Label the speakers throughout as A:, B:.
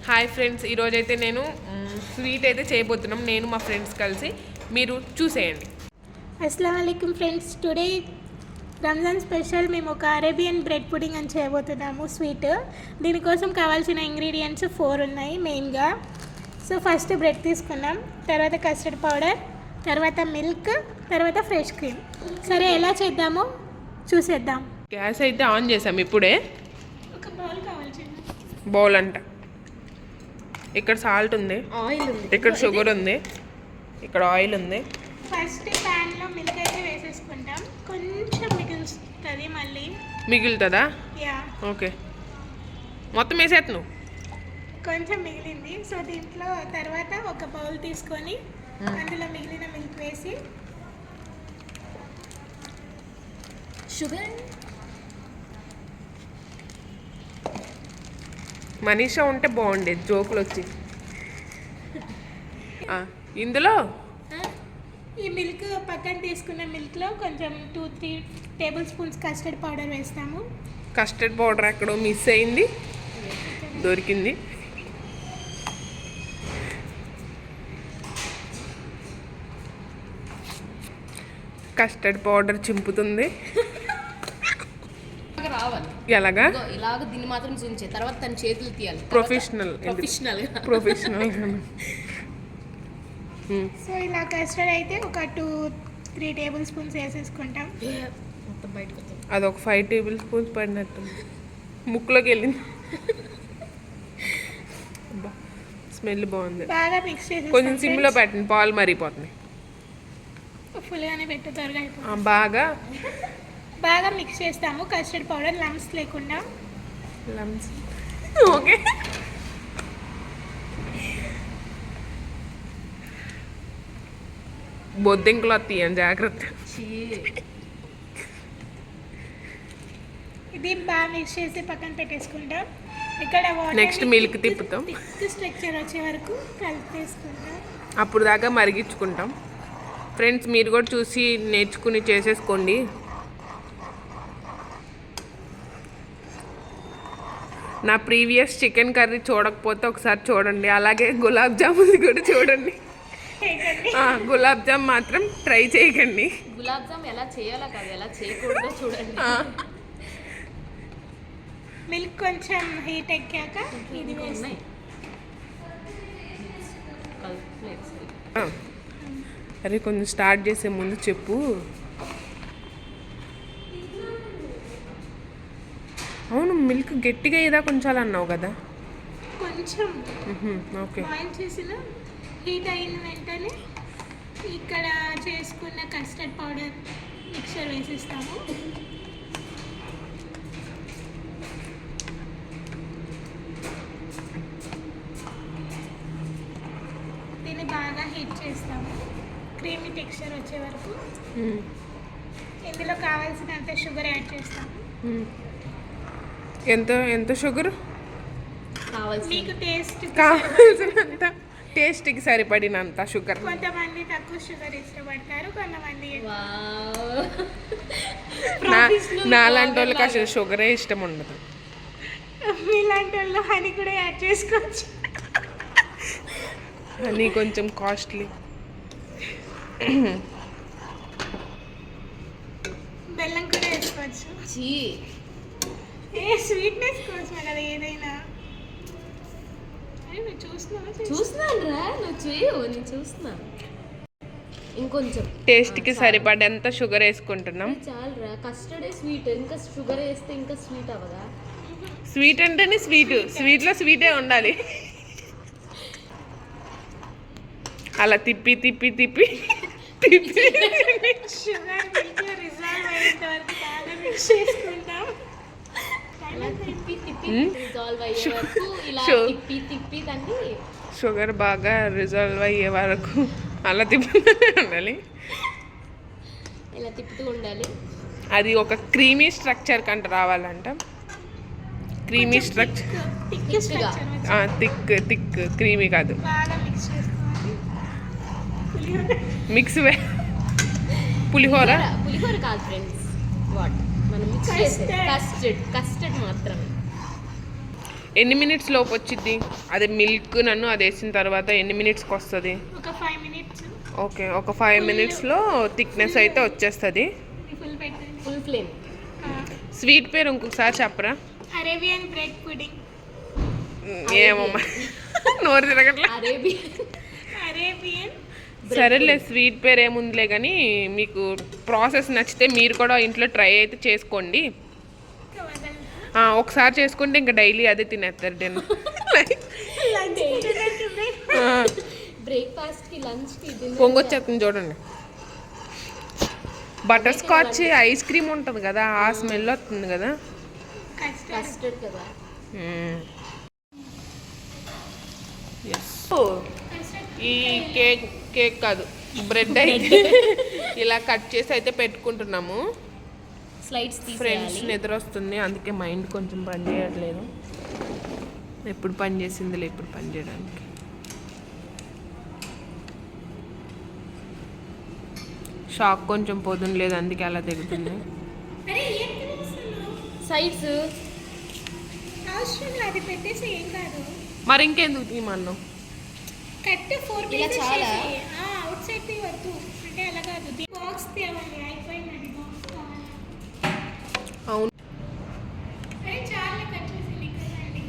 A: Hi friends, ఈరోజైతే నేను sweet అయితే చేయబోతున్నాం, నేను మా ఫ్రెండ్స్ కలిసి. మీరు చూసేయండి.
B: అస్సలాము అలైకుమ్ ఫ్రెండ్స్. టుడే రంజాన్ స్పెషల్ మేము ఒక అరేబియన్ బ్రెడ్ పుడింగ్ అని చేయబోతున్నాము స్వీట్. దీనికోసం కావాల్సిన ఇంగ్రీడియంట్స్ 4 ఉన్నాయి మెయిన్గా. సో ఫస్ట్ బ్రెడ్ తీసుకున్నాం, తర్వాత కస్టర్డ్ పౌడర్, తర్వాత మిల్క్, తర్వాత ఫ్రెష్ క్రీమ్. సరే ఎలా చేద్దామో చూసేద్దాం.
A: గ్యాస్ అయితే ఆన్ చేసాం ఇప్పుడే.
B: ఒక బౌల్ కావాల్సింది.
A: బౌల్ అంట. ఇక్కడ సాల్ట్ ఉంది,
B: ఆయిల్ ఉంది,
A: ఇక్కడ షుగర్ ఉంది, ఇక్కడ ఆయిల్ ఉంది.
B: ఫస్ట్ ప్యాన్లో మిల్క్ అయితే వేసేసుకుంటాం. కొంచెం మిగులుతుంది, మళ్ళీ
A: మిగులుతుందా?
B: Yeah,
A: okay. మొత్తం వేసేస్తున్నావు?
B: కొంచెం మిగిలింది. సో దీంట్లో తర్వాత ఒక బౌల్ తీసుకొని అందులో మిగిలిన మిల్క్ వేసి షుగర్.
A: మనీషా ఉంటే బాగుండేది జోకులు వచ్చి. ఇందులో
B: ఈ మిల్క్ పక్కన తీసుకున్న మిల్క్లో కొంచెం 2-3 టేబుల్ స్పూన్స్ కస్టర్డ్ పౌడర్ వేస్తాము.
A: కస్టర్డ్ పౌడర్ ఎక్కడో మిస్ అయింది, దొరికింది. కస్టర్డ్ పౌడర్ చింపుతుంది. ఎలాగా?
C: ఇలాగ దీన్ని మాత్రం చూంచే తర్వాత తన చేతులు తీయాలి.
A: ప్రొఫెషనల్.
B: సో ఇలా కస్టర్డ్ అయితే ఒక 2-3 టేబుల్ స్పూన్స్ వేసేసుకుంటాం.
C: మొత్తం బయటకు వస్తుంది.
A: అదొక 5 టేబుల్ స్పూన్స్ పడినట్టు ముక్కులోకి వెళ్ళింది. స్మెల్ బాగుంది.
B: బాగా మిక్స్ చేసి
A: కొంచెం సిమ్లో పెట్టండి, పాలు మరిగిపోతుంది.
B: ఫుల్గానే పెట్టు, త్వరగా అయిపోతుంది. బాగా మిక్స్ చేస్తాము కస్టర్డ్ పౌడర్ లమ్స్ లేకుండా.
A: ఓకే. బొద్దింకలు వస్తాయని జాగ్రత్త.
B: ఇది బాగా మిక్స్ చేసి పక్కన పెట్టేసుకుంటాం. ఇక్కడ
A: నెక్స్ట్ మిల్క్ తిప్పుతాం,
B: స్ట్రక్చర్ వచ్చే వరకు కలిపేసుకుంటాం.
A: అప్పుడు దాకా మరిగించుకుంటాం. ఫ్రెండ్స్ మీరు కూడా చూసి నేర్చుకుని చేసేసుకోండి. నా ప్రీవియస్ చికెన్ కర్రీ చూడకపోతే ఒకసారి చూడండి, అలాగే గులాబ్ జామున్ కూడా చూడండి. గులాబ్ జామ్ మాత్రం ట్రై చేయకండి.
C: గులాబ్ జామ్ ఎలా చేయాలో కాదు, ఎలా చేయకూడదో చూడండి.
B: మిల్క్ కొంచెం హీట్ ఎక్కాక ఇది వేస్తాయి.
A: అరే కొంచెం స్టార్ట్ చేసే ముందు చెప్పు. అవును, మిల్క్ గట్టిగా ఏదా కొంచెం అన్నావు కదా.
B: కొంచెం
A: ఓకే.
B: బాయిల్ చేసిన హీట్ అయిన వెంటనే ఇక్కడ చేసుకున్న కస్టర్డ్ పౌడర్ మిక్చర్ వేసేస్తాము. దీన్ని బాగా హీట్ చేస్తాము క్రీమీ టెక్స్చర్ వచ్చే వరకు. ఇందులో కావాల్సినంత షుగర్ యాడ్ చేస్తాము.
A: ఎంత షుగర్
B: మీకు
A: కావాల్సినంత, టేస్ట్కి సరిపడినంత షుగర్.
B: కొంతమంది తక్కువ షుగర్ ఇష్టపడతారు, కొంతమంది
A: నాలాంటి వాళ్ళకి అసలు షుగరే ఇష్టం ఉండదు.
B: మీలాంటి వాళ్ళు హనీ కూడా యాడ్ చేసుకోవచ్చు.
A: హనీ కొంచెం కాస్ట్లీ.
B: బెల్లం కూడా వేసుకోవచ్చు. స్వీట్నెస్ కోసం కదా ఏదైనా.
C: చూస్తున్నాను రా, నువ్వు చేయవు, నేను చూస్తున్నాను. ఇంకొంచెం
A: టేస్ట్కి సరిపడేంత షుగర్ వేసుకుంటున్నాం.
C: చాలు రా, కస్టర్డే స్వీట్, ఇంకా షుగర్ వేస్తే ఇంకా స్వీట్ అవ్వదా?
A: స్వీట్ అంటేనే స్వీట్, స్వీట్లో స్వీటే ఉండాలి. అలా తిప్పి తిప్పి తిప్పి తిప్పి
B: షుగర్ మిల్క్ రిజాల్వ్ అయ్యేంత వరకు బాగా మిక్స్ చేసుకుంటాం.
C: తిప్పి తిప్పి రిజాల్వ్ అయ్యే వరకు ఇలా తిప్పి తిప్పి దాన్ని
A: షుగర్ బాగా రిజాల్వ్ అయ్యే వరకు అలా తిప్పుతూనే ఉండాలి.
C: ఇలా తిప్పుతూ ఉండాలి.
A: అది ఒక క్రీమీ స్ట్రక్చర్ కంట రావాలంట. క్రీమీ స్ట్రక్చర్, థిక్ క్రీమీ కాదు.
B: బాగా మిక్స్ చేసుకోవాలి.
A: మిక్స్ పులిహోర
C: కాదు ఫ్రెండ్స్, వాట్ మనం మిక్స్ చేసే కస్టర్డ్ మాత్రమే.
A: ఎన్ని మినిట్స్ లోపు వచ్చింది? అదే మిల్క్ నన్ను అది వేసిన తర్వాత ఎన్ని మినిట్స్కి వస్తుంది?
B: ఒక 5 మినిట్స్.
A: ఓకే, ఒక 5 మినిట్స్లో థిక్నెస్ అయితే వచ్చేస్తుంది.
B: ఫుల్ పెట్టండి.
C: Full flame.
A: స్వీట్ పేరు ఇంకొకసారి చెప్పరా?
B: Arabian bread pudding.
A: ఏమమ్మా నోరు తిరగట్లే.
B: అరేబియన్.
A: సరేలే, స్వీట్ పేరు ఏముందిలే కానీ మీకు ప్రాసెస్ నచ్చితే మీరు కూడా ఇంట్లో ట్రై అయితే చేసుకోండి. ఒకసారి చేసుకుంటే ఇంకా డైలీ అదే తినేస్తారు డిన్నర్.
C: బ్రేక్ఫాస్ట్ కి, లంచ్ కి,
A: పొంగొచ్చేస్తుంది చూడండి. బటర్ స్కాచ్ ఐస్ క్రీమ్ ఉంటుంది కదా, ఆ స్మెల్ వస్తుంది కదా.
C: కస్టర్డ్ కదా.
A: ఈ కేక్ కాదు, బ్రెడ్ అయితే ఇలా కట్ చేసి అయితే పెట్టుకుంటున్నాము.
C: స్లైడ్స్
A: ఫ్రెండ్స్ నిద్ర వస్తుంది, అందుకే మైండ్ కొంచెం పని చేయట్లేదు. ఎప్పుడు పని చేసిందిలే ఇప్పుడు పని చేయడానికి. షాక్ కొంచెం పొద్దున లేదు, అందుకే అలా తెగుతుంది.
C: సైడ్స్
B: అవసరం అది పెట్టేసి ఏం కాదు.
A: మరి ఇంకెందుకు తీయమన్నావు?
B: కట్ 4
C: ఇలా
B: పీసెస్
C: చాలా?
B: చేసి అవుట్ సైడ్ వద్దు అంటే అలా కాదు. బాక్స్ తేవాలి, అయిపోయింది బాక్స్ కావాలి.
A: అవును,
B: అరే చాలా కట్ చేసి నిక్కదండి,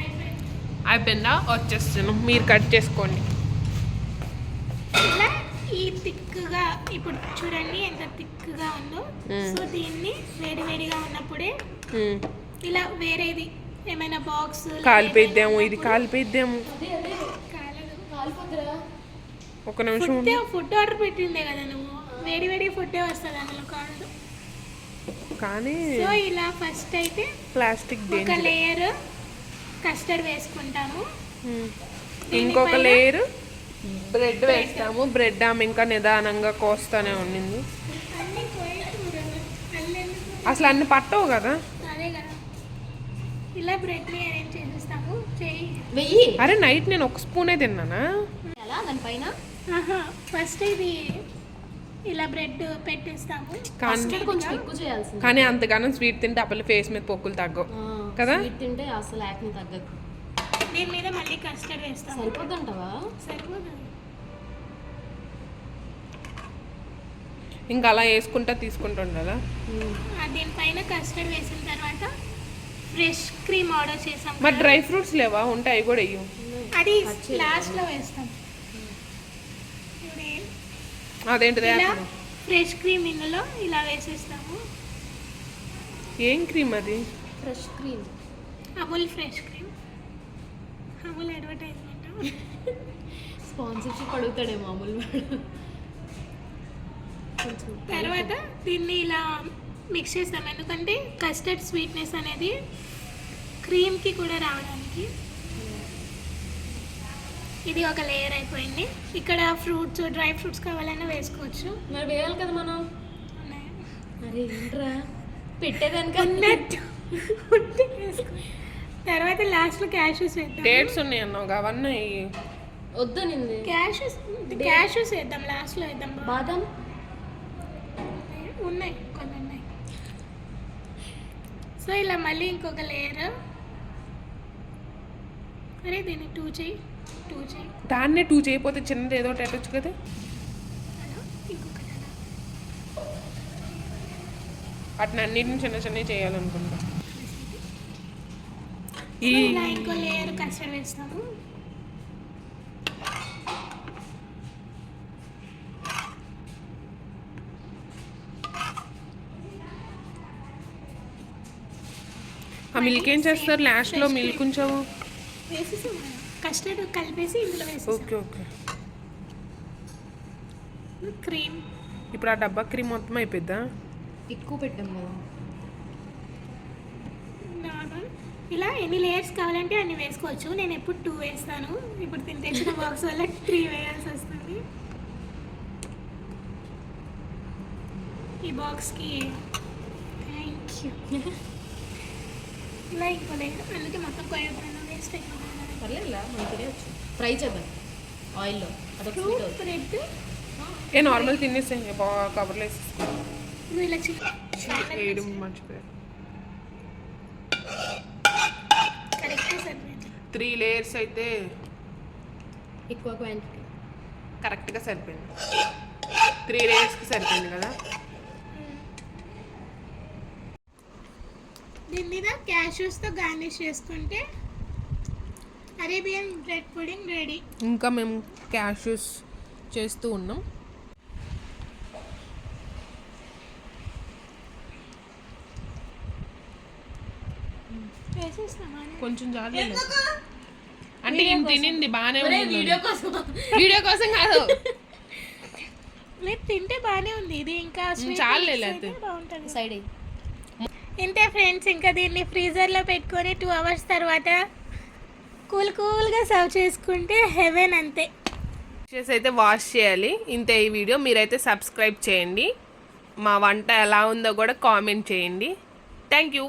B: అయిపోయింది.
A: అయిపోయిందా? వచ్చేస్తాను, మీరు కట్ చేసుకోండి.
B: ఇలా ఈ థిక్గా ఇప్పుడు చూడండి ఎంత థిక్గా ఉందో. సో దీన్ని వేడివేడిగా ఉన్నప్పుడే ఇలా వేరేది ఏమైనా బాక్స్
A: కాలిపోయిద్దాము, ఇది కాలిపోయిద్దాము.
C: కాలిపోతురా.
A: ఒక నిమిషం ఉండు.
B: ఫుడ్ ఆర్డర్ పెట్టిండే కదా నువ్వు, వేడి ఫుడ్డే వస్తుంది అందులో కాదు.
A: కానీ
B: సో ఇలా ఫస్ట్ అయితే
A: ప్లాస్టిక్
B: ఒక లేయర్ కస్టర్డ్ వేసుకుంటాము,
A: ఇంకొక లేయర్ బ్రెడ్ వేస్తాము. బ్రెడ్ ఆమె ఇంకా నిదానంగా కోస్తానే ఉండింది.
B: అన్ని
A: అసలు అన్ని పట్టవు కదా.
B: అదే కదా, ఇలా బ్రెడ్ని అరేంజ్ చేసేస్తాము. చెయ్యి.
C: వెయ్యి.
A: అరే నైట్ నేను ఒక స్పూనే తిన్నానా?
C: ఎలా దానిపైన
B: ఫస్ట్ ఇది ఇలా బ్రెడ్ పెట్టేస్తాము.
C: కస్టర్డ్ కొంచెం ఎక్కువ చేయాల్సింది.
A: కానీ అంతగానం స్వీట్ తింటే అప్పల ఫేస్ మీద పొక్కులు తగ్గవు కదా.
C: స్వీట్ తింటే అసలు యాక్ని తగ్గదు.
B: దీని మీద మళ్ళీ కస్టర్డ్ వేస్తాము.
C: సరిపోద్దంటావా?
B: సరిపోతుంది.
A: ఇంకా అలా వేసుకుంటా తీసుకుంటూ ఉండాలా?
B: దీనిపైన కస్టర్డ్ వేసిన తర్వాత ఫ్రెష్ క్రీమ్ ఆర్డర్ చేసాం.
A: మరి డ్రై ఫ్రూట్స్ లేవా? ఉంటాయి కూడా ఇవ్వు.
B: అది లాస్ట్లో వేస్తాం.
A: అదేంటిది?
B: ఇలా ఫ్రెష్ క్రీమ్ ఇందులో ఇలా వేసేస్తాము.
A: ఏం క్రీమ్ అది?
C: Fresh cream.
B: Amul fresh cream. Amul advertisement.
C: Sponsorship అడుగుతాడేమో అమూల్ వాడు.
B: తర్వాత దీన్ని ఇలా మిక్స్ చేస్తాం, ఎందుకంటే కస్టర్డ్ స్వీట్నెస్ అనేది క్రీమ్కి కూడా రావడానికి. ఇది ఒక లేయర్ అయిపోయింది. ఇక్కడ ఫ్రూట్స్, డ్రై ఫ్రూట్స్ కావాలన్నా వేసుకోవచ్చు.
C: మరి వేయాలి కదా మనం.
B: ఉన్నాయి.
C: అరే ఏంట్రా పెట్టేదానికి
B: అన్నట్టు తర్వాత లాస్ట్లో క్యాషూస్ వేద్దాం.
A: డేట్స్ ఉన్నాయి అన్నావు, అవన్నీ
C: వద్దు నింది.
B: క్యాషూస్ వేద్దాం, లాస్ట్లో వేద్దాం.
C: బాదం
B: ఉన్నాయి, కొన్ని ఉన్నాయి. సో ఇలా మళ్ళీ ఇంకొక లేయర్. అరే దీన్ని 2 చేయి.
A: దాన్నే 2 చేయకపోతే చిన్నది ఏదో ఒకటి పెట్టచ్చు కదా.
B: ఇంకొకటి అలా.
A: వాటిని అన్నిటిని చిన్న చిన్నవి చేయాలనుకుంటా.
B: సో ఇలా ఇంకో లేయర్ కస్టర్డ్ వేస్తాము.
A: ఆ మిల్క్ ఏం చేస్తారు లాస్ట్లో? మిల్క్ ఉంచావు?
B: వేసేసి కస్టర్డ్ కలిపేసి ఇందులో వేసేసి
A: ఓకే.
B: క్రీమ్.
A: ఇప్పుడు ఆ డబ్బా క్రీమ్ మొత్తం అయిపోద్దా?
C: ఎక్కువ పెట్టాం కదా.
B: నార్మల్ ఇలా ఎన్ని లేయర్స్ కావాలంటే అన్ని వేసుకోవచ్చు. నేను ఎప్పుడు 2 వేస్తాను. ఇప్పుడు తిని తెచ్చిన బాక్స్ వల్ల 3 వేయాల్సి వస్తుంది. ఈ బాక్స్కి థ్యాంక్ యూ. ఇలా ఇంకో లేయర్, అందుకే మొత్తం కొయ్యకుండా వేస్ట్ అయిపోతుంది.
C: పర్లేదులా, మనకి తినేయచ్చు. ఫ్రై చేద్దాం ఆయిల్లో. అదొక స్వీట్ అవుతుంది.
B: బ్రెడ్
A: ఏ నార్మల్ తినేసే కవర్లో వేసి
B: నువ్వు ఇలా
A: వేయడం మర్చిపోయా.
B: కరెక్ట్.
A: 3 లేయర్స్ అయితే
C: ఎక్కువ క్వాంటిటీ.
A: కరెక్ట్గా సరిపోయింది. 3 లేయర్స్కి సరిపోయింది కదా.
B: దీని మీద క్యాష్యూస్తో గార్నిష్ చేసుకుంటే అరేబియన్ బ్రెడ్ పుడింగ్ రెడీ.
A: ఇంకా మేము క్యాష్యూస్ చేస్తూ ఉన్నాం.
B: వేసేస్తామా
A: కొంచెం చాలు అంటే ఇంత తినింది బాగానే ఉంది.
C: వీడియో కోసం
A: వీడియో కోసం కాదు,
B: లేదు తింటే బాగానే ఉంది. ఇది ఇంకా sweet
A: చాలు
B: mix
A: లేలే
B: అయితే బాగుంటుంది.
C: సైడ్
B: ఇంతే ఫ్రెండ్స్, ఇంకా దీన్ని ఫ్రీజర్లో పెట్టుకొని 2 hours తర్వాత కూల్గా సర్వ్ చేసుకుంటే హెవెన్ అంతే.
A: డిషెస్ అయితే వాష్ చేయాలి. ఇంతే ఈ వీడియో. మీరైతే సబ్స్క్రైబ్ చేయండి. మా వంట ఎలా ఉందో కూడా కామెంట్ చేయండి. Thank you.